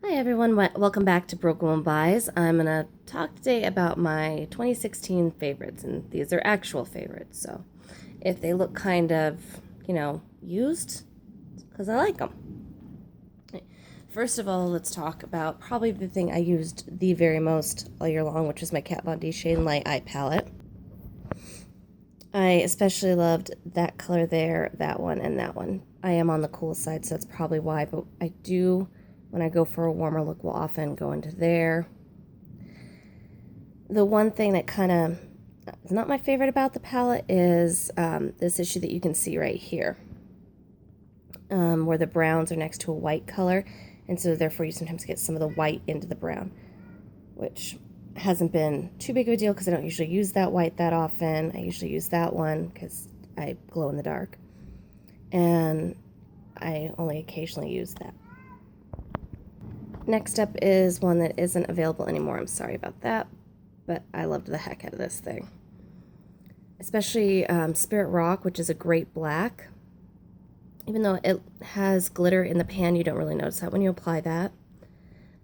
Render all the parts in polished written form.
Hi everyone, welcome back to Broken One Buys. I'm going to talk today about my 2016 favorites, and these are actual favorites, so if they look kind of, used, it's because I like them. First of all, let's talk about probably the thing I used the very most all year long, which is my Kat Von D Shade and Light Eye palette. I especially loved that color there, that one, and that one. I am on the cool side, so that's probably why, but I do, when I go for a warmer look, will often go into there. The one thing that kind of is not my favorite about the palette is this issue that you can see right here, where the browns are next to a white color, and so therefore you sometimes get some of the white into the brown, which hasn't been too big of a deal because I don't usually use that white that often. I usually use that one because I glow in the dark, and I only occasionally use that. Next up is one that isn't available anymore. I'm sorry about that, but I loved the heck out of this thing. Especially Spirit Rock, which is a great black. Even though it has glitter in the pan, you don't really notice that when you apply that.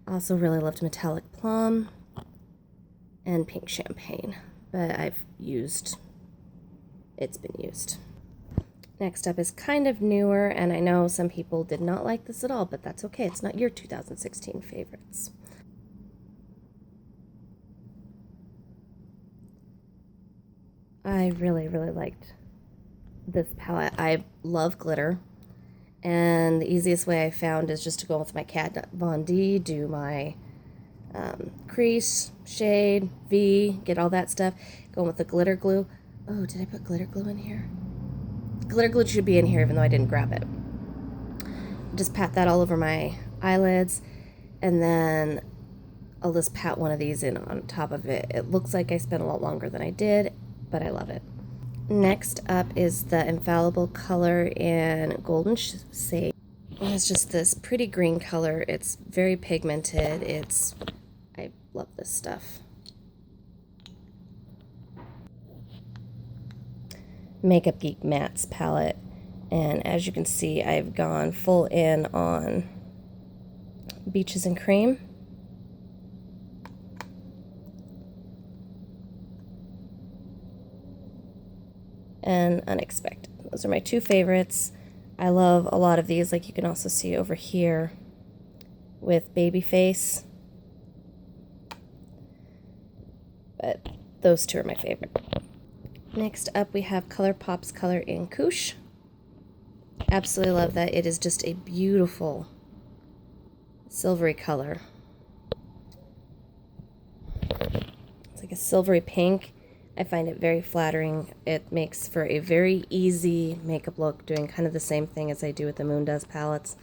Also really loved Metallic Plum and Pink Champagne, but it's been used. Next up is kind of newer, and I know some people did not like this at all, but that's okay. It's not your 2016 favorites. I really, really liked this palette. I love glitter, and the easiest way I found is just to go with my Kat Von D, do my crease, shade, V, get all that stuff, go with the glitter glue. Oh, did I put glitter glue in here? Glitter glue should be in here even though I didn't grab it. Just pat that all over my eyelids, and then I'll just pat one of these in on top of it. It looks like I spent a lot longer than I did, but I love it. Next up is the Infallible color in Golden Sage. It's just this pretty green color. It's very pigmented. I love this stuff. Makeup Geek Mattes palette, and as you can see, I've gone full in on Beaches and Cream. And Unexpected. Those are my two favorites. I love a lot of these, like you can also see over here with Babyface. But those two are my favorite. Next up we have ColourPop's color in Couche. Absolutely love that. It is just a beautiful silvery color. It's like a silvery pink. I find it very flattering. It makes for a very easy makeup look, doing kind of the same thing as I do with the Moon Does palettes.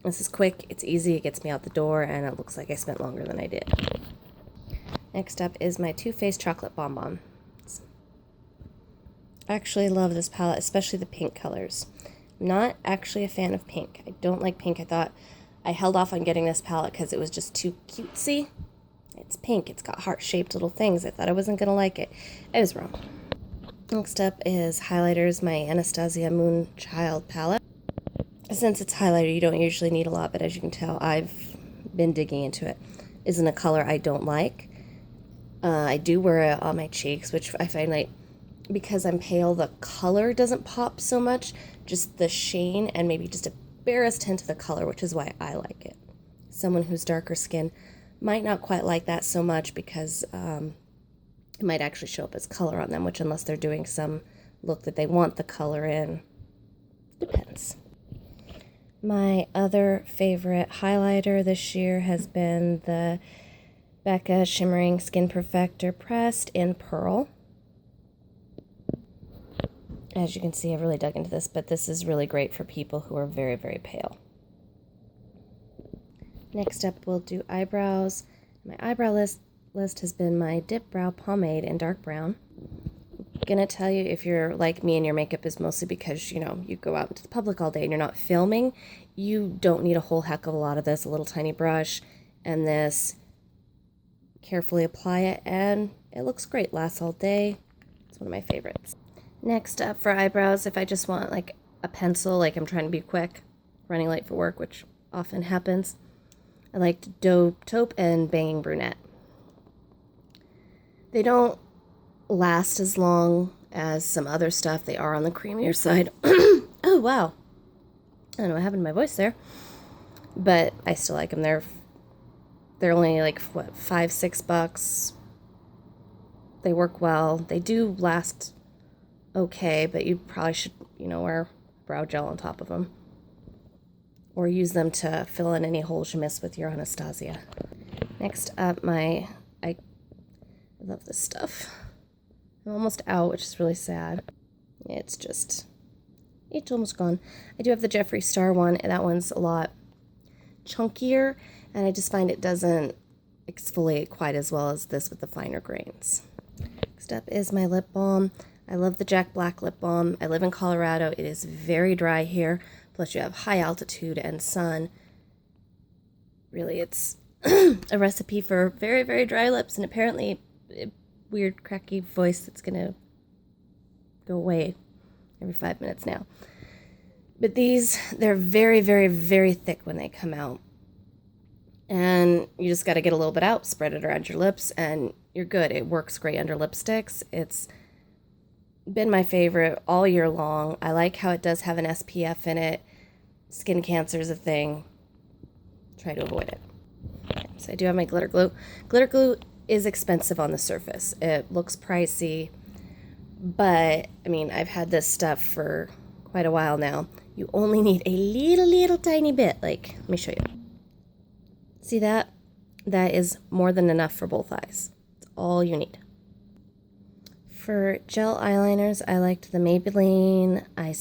This is quick, it's easy, it gets me out the door, and it looks like I spent longer than I did. Next up is my Too Faced Chocolate Bonbon. I actually love this palette, especially the pink colors. I'm not actually a fan of pink. I don't like pink. I held off on getting this palette because it was just too cutesy. It's pink. It's got heart-shaped little things. I thought I wasn't going to like it. I was wrong. Next up is highlighters, my Anastasia Moonchild palette. Since it's highlighter, you don't usually need a lot, but as you can tell, I've been digging into it. Isn't a color I don't like. I do wear it on my cheeks, which I find like, because I'm pale, the color doesn't pop so much, just the sheen and maybe just a barest hint of the color, which is why I like it. Someone who's darker skin might not quite like that so much because it might actually show up as color on them, which unless they're doing some look that they want the color in, depends. My other favorite highlighter this year has been the Becca Shimmering Skin Perfector Pressed in Pearl. As you can see, I've really dug into this, but this is really great for people who are very, very pale. Next up, we'll do eyebrows. My eyebrow list has been my Dip Brow Pomade in dark brown. I'm gonna tell you, if you're like me and your makeup is mostly because, you go out into the public all day and you're not filming, you don't need a whole heck of a lot of this. A little tiny brush and this. Carefully apply it, and it looks great. Lasts all day. It's one of my favorites. Next up for eyebrows, if I just want like a pencil, like I'm trying to be quick, running late for work, which often happens, I liked Dope Taupe and Banging Brunette. They don't last as long as some other stuff. They are on the creamier side. Oh, wow. I don't know what happened to my voice there. But I still like them. They're only like, what, $5-6. They work well. They do last okay, but you probably should, wear brow gel on top of them. Or use them to fill in any holes you miss with your Anastasia. Next up, I love this stuff. I'm almost out, which is really sad. It's almost gone. I do have the Jeffree Star one, and that one's a lot chunkier, and I just find it doesn't exfoliate quite as well as this with the finer grains. Next up is my lip balm. I love the Jack Black lip balm. I live in Colorado. It is very dry here, plus you have high altitude and sun. Really, it's a recipe for very, very dry lips, and apparently a weird cracky voice that's gonna go away every 5 minutes now. But they're very, very, very thick when they come out. And you just got to get a little bit out, spread it around your lips, and you're good. It works great under lipsticks. It's been my favorite all year long. I like how it does have an SPF in it. Skin cancer is a thing. Try to avoid it. Okay, so I do have my glitter glue. Glitter glue is expensive on the surface. It looks pricey, but I mean, I've had this stuff for quite a while now. You only need a little tiny bit. Like, let me show you. See that? That is more than enough for both eyes. It's all you need. For gel eyeliners, I liked the Maybelline. I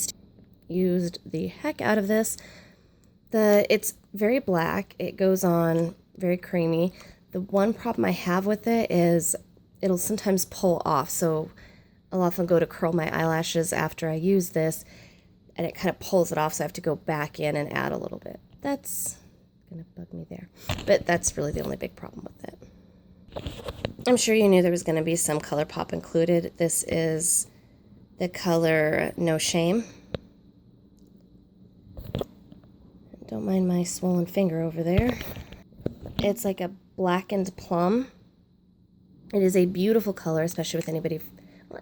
used the heck out of this. It's very black. It goes on very creamy. The one problem I have with it is it'll sometimes pull off. So I'll often go to curl my eyelashes after I use this, and it kind of pulls it off, so I have to go back in and add a little bit. That's gonna bug me there. But that's really the only big problem with it. I'm sure you knew there was gonna be some ColourPop included. This is the color No Shame. Don't mind my swollen finger over there. It's like a blackened plum. It is a beautiful color, especially with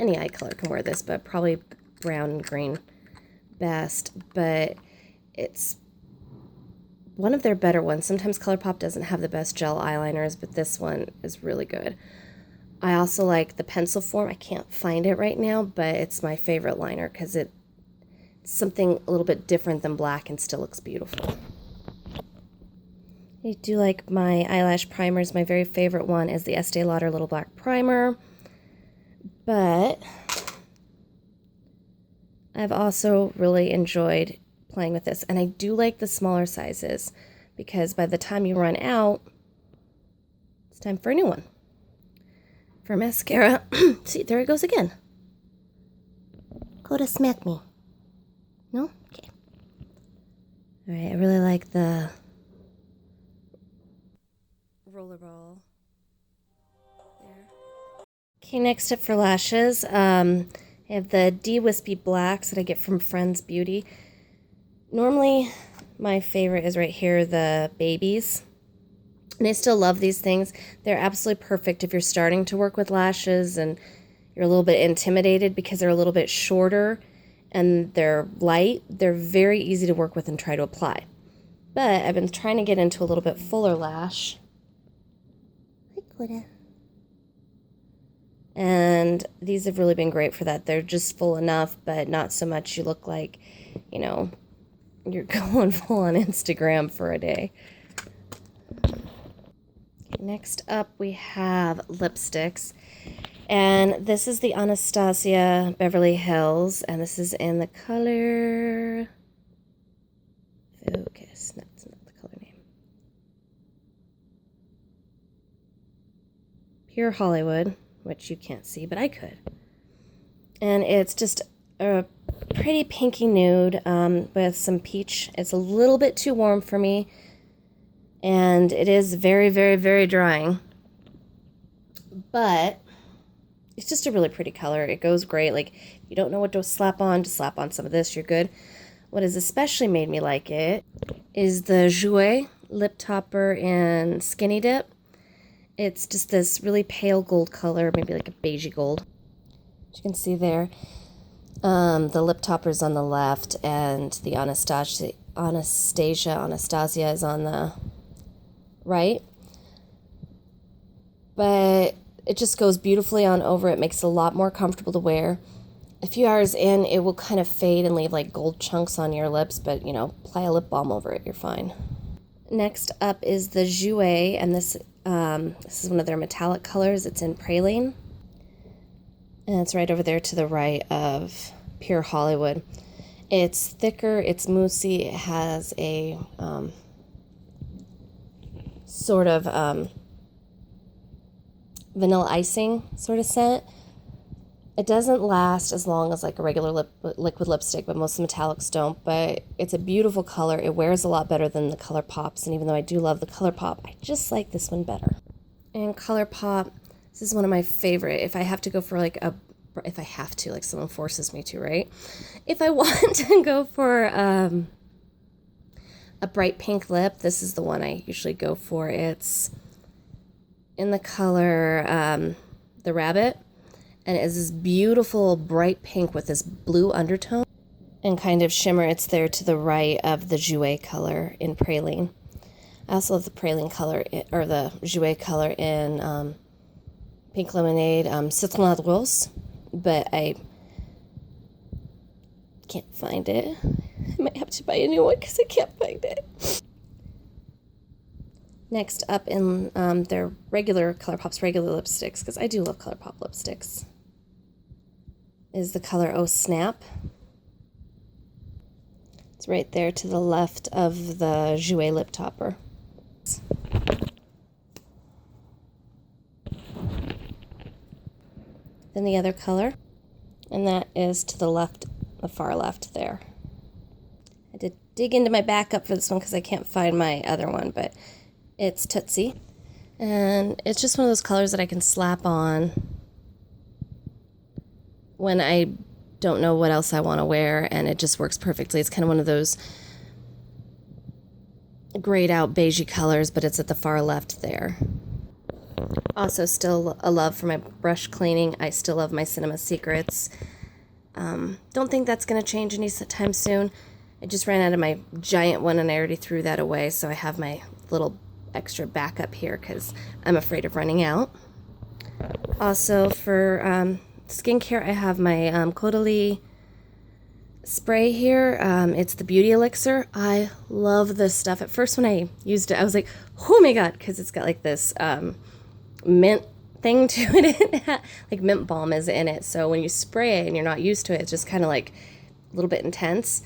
any eye color can wear this, but probably brown and green best. But it's one of their better ones. Sometimes ColourPop doesn't have the best gel eyeliners, but this one is really good. I also like the pencil form. I can't find it right now, but it's my favorite liner because it's something a little bit different than black and still looks beautiful. I do like my eyelash primers. My very favorite one is the Estee Lauder Little Black Primer, but I've also really enjoyed playing with this, and I do like the smaller sizes because by the time you run out, it's time for a new one. For mascara, see, there it goes again. Go to smack me. No? Okay. All right, I really like the rollerball there. Okay, next up for lashes, I have the De-Wispy Blacks that I get from Friends Beauty. Normally, my favorite is right here, the Babies. And I still love these things. They're absolutely perfect if you're starting to work with lashes and you're a little bit intimidated because they're a little bit shorter and they're light. They're very easy to work with and try to apply. But I've been trying to get into a little bit fuller lash. And these have really been great for that. They're just full enough, but not so much you look like, you're going full on Instagram for a day. Next up, we have lipsticks. And this is the Anastasia Beverly Hills, and this is in the color... Focus. No, that's not the color name. Pure Hollywood, which you can't see, but I could. And it's just a pretty pinky nude with some peach. It's a little bit too warm for me, and it is very, very, very drying. But it's just a really pretty color. It goes great. Like, if you don't know what to slap on, just slap on some of this. You're good. What has especially made me like it is the Jouer lip topper in Skinny Dip. It's just this really pale gold color, maybe like a beigey gold. As you can see there, the lip topper's on the left, and the Anastasia is on the right. But it just goes beautifully on over. It makes it a lot more comfortable to wear. A few hours in, it will kind of fade and leave like gold chunks on your lips, but you know, apply a lip balm over it, you're fine. Next up is the Jouer, and this is one of their metallic colors. It's in Praline, and it's right over there to the right of Pure Hollywood. It's thicker, it's moussey, it has a sort of vanilla icing sort of scent. It doesn't last as long as like a regular liquid lipstick, but most metallics don't. But it's a beautiful color. It wears a lot better than the ColourPops, and even though I do love the ColourPop, I just like this one better. And ColourPop, this is one of my favorite. If I have to go for like if I have to, like someone forces me to, right? If I want to go for a bright pink lip, this is the one I usually go for. It's in the color The Rabbit, and it is this beautiful bright pink with this blue undertone and kind of shimmer. It's there to the right of the Jouer color in Praline. I also love the Praline color, or the Jouer color in Pink Lemonade, Citron Rose, but I can't find it. I might have to buy a new one because I can't find it. Next up in their regular ColourPop's regular lipsticks, because I do love ColourPop lipsticks, is the color Oh Snap. It's right there to the left of the Jouer lip topper. Then the other color, and that is to the left, the far left there. I had to dig into my backup for this one because I can't find my other one, but it's Tootsie. And it's just one of those colors that I can slap on when I don't know what else I want to wear, and it just works perfectly. It's kind of one of those grayed out beigey colors, but it's at the far left there. Also, still a love for my brush cleaning. I still love my Cinema Secrets. Don't think that's going to change anytime soon. I just ran out of my giant one, and I already threw that away, so I have my little extra backup here because I'm afraid of running out. Also, for skincare, I have my Caudalie spray here. It's the Beauty Elixir. I love this stuff. At first, when I used it, I was like, oh my god, because it's got like this mint thing to it. Like mint balm is in it, so when you spray it and you're not used to it, it's just kind of like a little bit intense.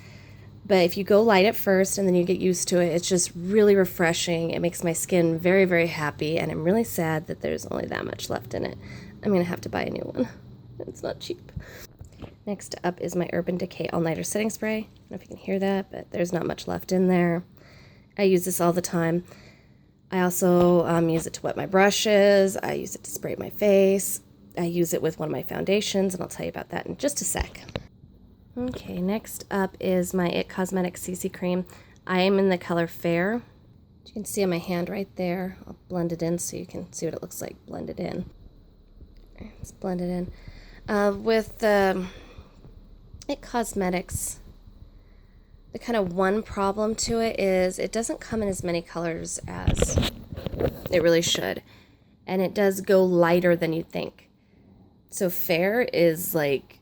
But if you go light at first and then you get used to it, it's just really refreshing. It makes my skin very, very happy, and I'm really sad that there's only that much left in it. I'm going to have to buy a new one. It's not cheap. Next up is my Urban Decay All-Nighter Setting Spray. I don't know if you can hear that, but there's not much left in there. I use this all the time. I also use it to wet my brushes. I use it to spray my face. I use it with one of my foundations, and I'll tell you about that in just a sec. Okay, next up is my IT Cosmetics CC Cream. I am in the color Fair. You can see on my hand right there. I'll blend it in so you can see what it looks like blended in. It's blended in. With IT Cosmetics, the kind of one problem to it is it doesn't come in as many colors as it really should. And it does go lighter than you'd think. So Fair is like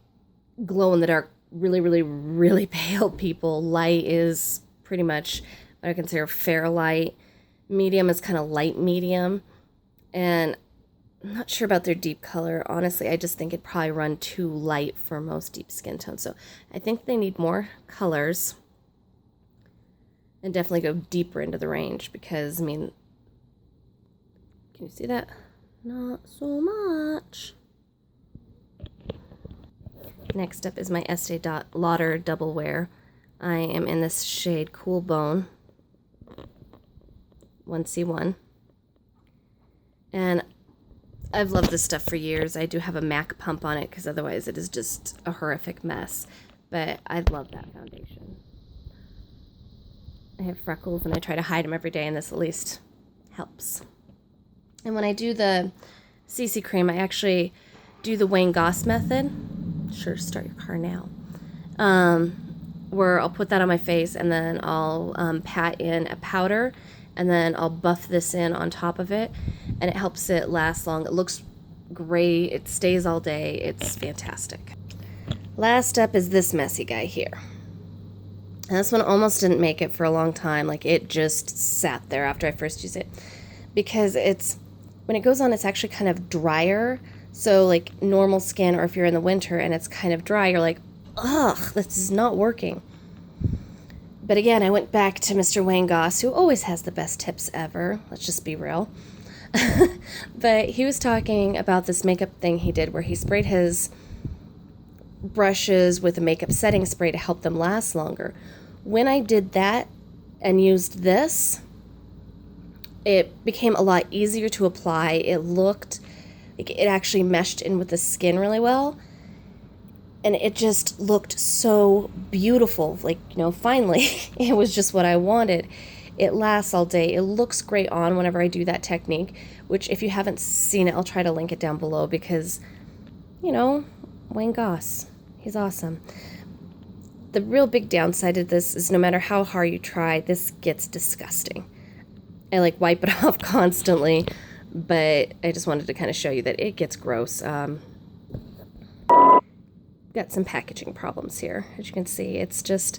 glow in the dark, really, really, really pale people. Light is pretty much what I consider fair light. Medium is kind of light medium. And I'm not sure about their deep color. Honestly, I just think it'd probably run too light for most deep skin tones. So I think they need more colors and definitely go deeper into the range because, I mean, can you see that? Not so much. Next up is my Estee Lauder Double Wear. I am in this shade Cool Bone 1C1. And I've loved this stuff for years. I do have a MAC pump on it because otherwise it is just a horrific mess. But I love that foundation. I have freckles and I try to hide them every day, and this at least helps. And when I do the CC cream, I actually do the Wayne Goss method. Sure, start your car now. Where I'll put that on my face, and then I'll pat in a powder, and then I'll buff this in on top of it, and it helps it last long. It looks great. It stays all day. It's fantastic. Last up is this messy guy here. And this one almost didn't make it for a long time. Like, it just sat there after I first used it, because when it goes on, it's actually kind of drier. So like normal skin, or if you're in the winter and it's kind of dry, you're like, ugh, this is not working. But again, I went back to Mr. Wayne Goss, who always has the best tips ever. Let's just be real. But he was talking about this makeup thing he did where he sprayed his brushes with a makeup setting spray to help them last longer. When I did that and used this, it became a lot easier to apply. It looked like it actually meshed in with the skin really well. And it just looked so beautiful. Like, finally, it was just what I wanted. It lasts all day. It looks great on whenever I do that technique, which if you haven't seen it, I'll try to link it down below because, Wayne Goss, he's awesome. The real big downside of this is no matter how hard you try, this gets disgusting. I wipe it off constantly, but I just wanted to kind of show you that it gets gross. Got some packaging problems here. As you can see, it's just,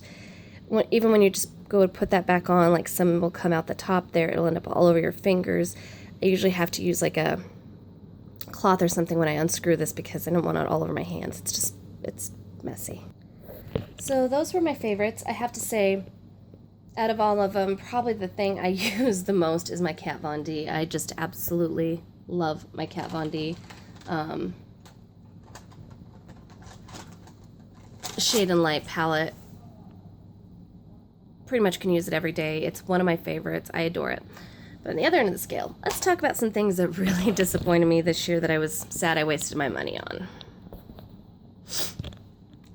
even when you just go and put that back on, like some will come out the top there, it'll end up all over your fingers. I usually have to use like a cloth or something when I unscrew this because I don't want it all over my hands. It's messy. So those were my favorites. I have to say, out of all of them, probably the thing I use the most is my Kat Von D. I just absolutely love my Kat Von D. Shade and Light palette. Pretty much can use it every day. It's one of my favorites. I adore it. But on the other end of the scale, let's talk about some things that really disappointed me this year that I was sad I wasted my money on.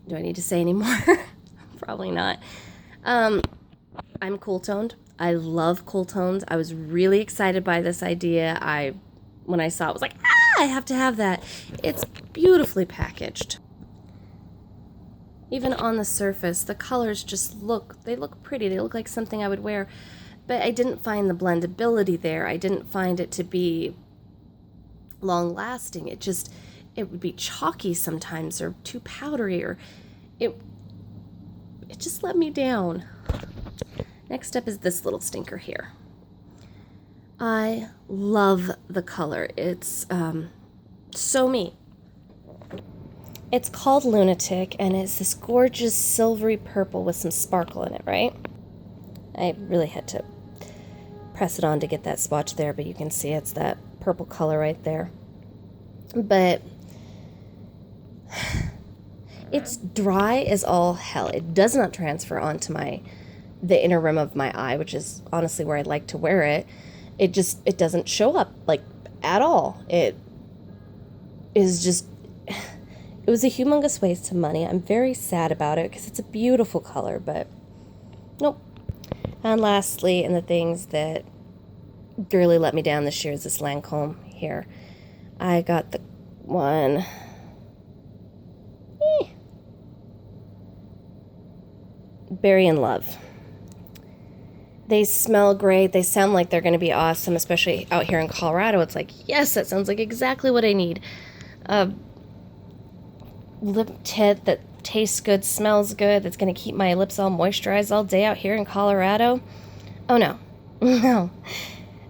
Do I need to say any more? Probably not. I'm cool toned. I love cool tones. I was really excited by this idea. When I saw it, was like, I have to have that. It's beautifully packaged. Even on the surface, the colors just look pretty. They look like something I would wear. But I didn't find the blendability there. I didn't find it to be long lasting. It would be chalky sometimes, or too powdery, or it just let me down. Next up is this little stinker here. I love the color. It's so me. It's called Lunatic, and it's this gorgeous silvery purple with some sparkle in it, right? I really had to press it on to get that swatch there, but you can see it's that purple color right there. But it's dry as all hell. It does not transfer onto the inner rim of my eye, which is honestly where I like to wear it. It doesn't show up at all. It was a humongous waste of money. I'm very sad about it because it's a beautiful color, but nope. And lastly, and the things that really let me down this year is this Lancome here. I got the one. Berry in Love. They smell great. They sound like they're going to be awesome, especially out here in Colorado. It's like, yes, that sounds like exactly what I need. Lip tint that tastes good, smells good, that's going to keep my lips all moisturized all day out here in Colorado. Oh no. No.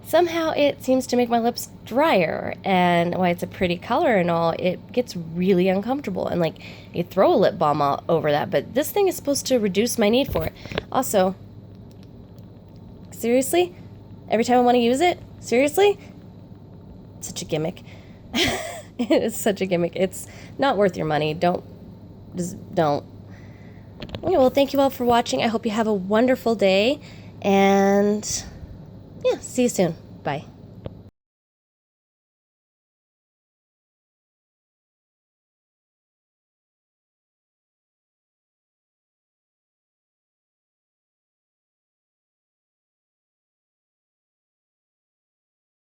Somehow it seems to make my lips drier, and while it's a pretty color and all, it gets really uncomfortable, and you throw a lip balm all over that, but this thing is supposed to reduce my need for it. Also, seriously? Every time I want to use it? Seriously? Such a gimmick. It is such a gimmick. It's not worth your money. Don't. Okay, well, thank you all for watching. I hope you have a wonderful day. And, yeah, see you soon. Bye.